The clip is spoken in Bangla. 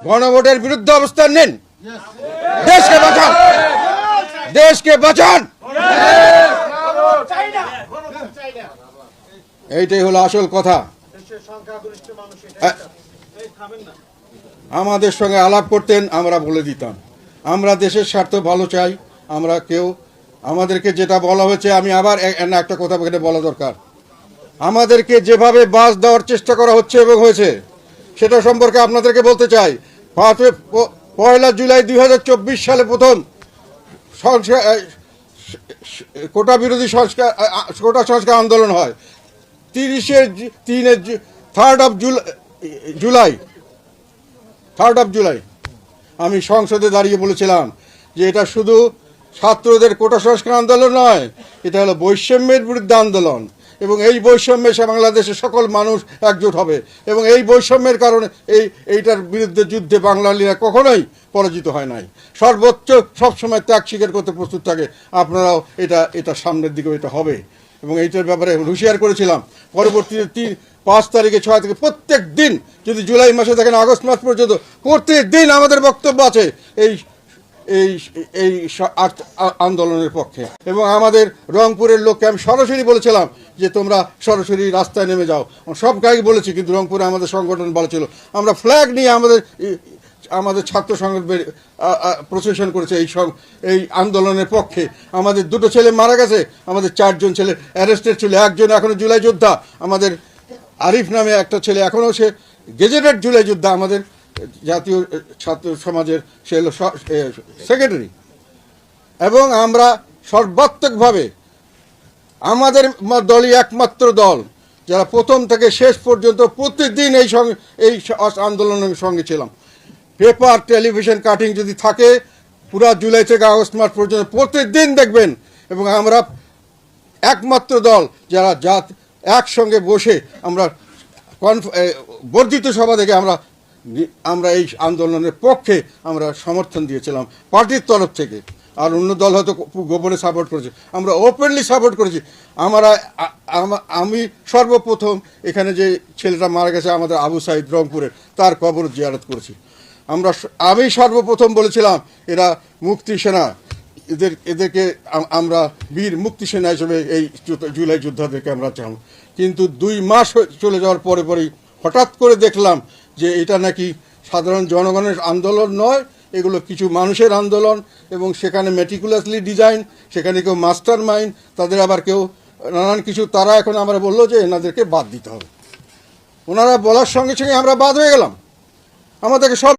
গণভোটের বিরুদ্ধে অবস্থান নিন, দেশকে বাঁচান, দেশকে বাঁচান। এইটাই হলো আসল কথা। আমাদের সঙ্গে আলাপ করতেন, আমরা বলে দিতাম আমরা দেশের স্বার্থ ভালো চাই। আমরা কেউ আমাদেরকে যেটা বলা হয়েছে, আমি আবার একটা কথা এখানে বলা দরকার, আমাদেরকে যেভাবে বাস দেওয়ার চেষ্টা করা হচ্ছে এবং হয়েছে সেটা সম্পর্কে আপনাদেরকে বলতে চাই। 1 জুলাই 2024 সালে প্রথম কোটা বিরোধী কোটা সংস্কার আন্দোলন হয়। 3rd অফ জুলাই আমি সংসদে দাঁড়িয়ে বলেছিলাম যে এটা শুধু ছাত্রদের কোটা সংস্কার আন্দোলন নয়, এটা হলো বৈষম্যের বিরুদ্ধে আন্দোলন, এবং এই বৈষম্যে বাংলাদেশের সকল মানুষ একজোট হবে, এবং এই বৈষম্যের কারণে এইটার বিরুদ্ধে যুদ্ধে বাঙালিরা কখনোই পরাজিত হয় নাই। সর্বোচ্চ সবসময় ত্যাগ স্বীকার করতে প্রস্তুত থাকে। আপনারাও এটা সামনের দিকে এটা হবে, এবং এইটার ব্যাপারে হুঁশিয়ার করেছিলাম। পরবর্তীতে 5 তারিখে 6 থেকে প্রত্যেক দিন, যদি জুলাই মাসে দেখেন আগস্ট মাস পর্যন্ত, প্রত্যেক দিন আমাদের বক্তব্য আছে এই আন্দোলনের পক্ষে। এবং আমাদের রংপুরের লোককে আমি সরাসরি বলেছিলাম যে তোমরা সরাসরি রাস্তায় নেমে যাও। সব গাড়ি বলেছি, কিন্তু রংপুরে আমাদের সংগঠন বলেছিল আমরা ফ্ল্যাগ নিয়ে আমাদের ছাত্র সংগঠন প্রসেশন করেছে এই আন্দোলনের পক্ষে। আমাদের 2 ছেলে মারা গেছে, আমাদের 4 জন ছেলে অ্যারেস্টেড ছিল। একজন এখনও জুলাই যোদ্ধা, আমাদের আরিফ নামে একটা ছেলে, এখনও সে গেজেটেড জুলাই যোদ্ধা, আমাদের জাতীয় ছাত্র সমাজের সে হলো সেক্রেটারি। এবং আমরা সর্বাত্মকভাবে আমাদের দলই একমাত্র দল যারা প্রথম থেকে শেষ পর্যন্ত প্রতিদিন এই আন্দোলনের সঙ্গে ছিলাম। পেপার, টেলিভিশন কাটিং যদি থাকে পুরা জুলাই থেকে আগস্ট মাস পর্যন্ত প্রতিদিন দেখবেন। এবং আমরা একমাত্র দল যারা একসঙ্গে বসে আমরা বর্ধিত সভা থেকে আমরা এই আন্দোলনের পক্ষে আমরা সমর্থন দিয়েছিলাম পার্টির তরফ থেকে। আর অন্য দল হয়তো গোপনে সাপোর্ট করেছে, আমরা ওপেনলি সাপোর্ট করেছি। আমি সর্বপ্রথম এখানে যে ছেলেটা মারা গেছে আমাদের আবু সাইদ রংপুরের, তার কবর জিয়ারত করেছি। আমি সর্বপ্রথম বলেছিলাম এরা মুক্তি সেনা, এদেরকে আমরা বীর মুক্তি সেনা হিসেবে এই জুলাই যোদ্ধাদেরকে আমরা চাই। কিন্তু 2 মাস চলে যাওয়ার পরেই হঠাৎ করে দেখলাম যে এটা নাকি সাধারণ জনগণের আন্দোলন নয়, এগুলো কিছু মানুষের আন্দোলন, এবং সেখানে মেটিকুলাসলি ডিজাইন, সেখানে কেউ মাস্টার মাইন্ড, তাদের আবার কেউ নানান কিছু। তারা এখন আমরা বললো যে এনাদেরকে বাদ দিতে হবে। ওনারা বলার সঙ্গে সঙ্গে আমরা বাদ হয়ে গেলাম। আমাদেরকে সব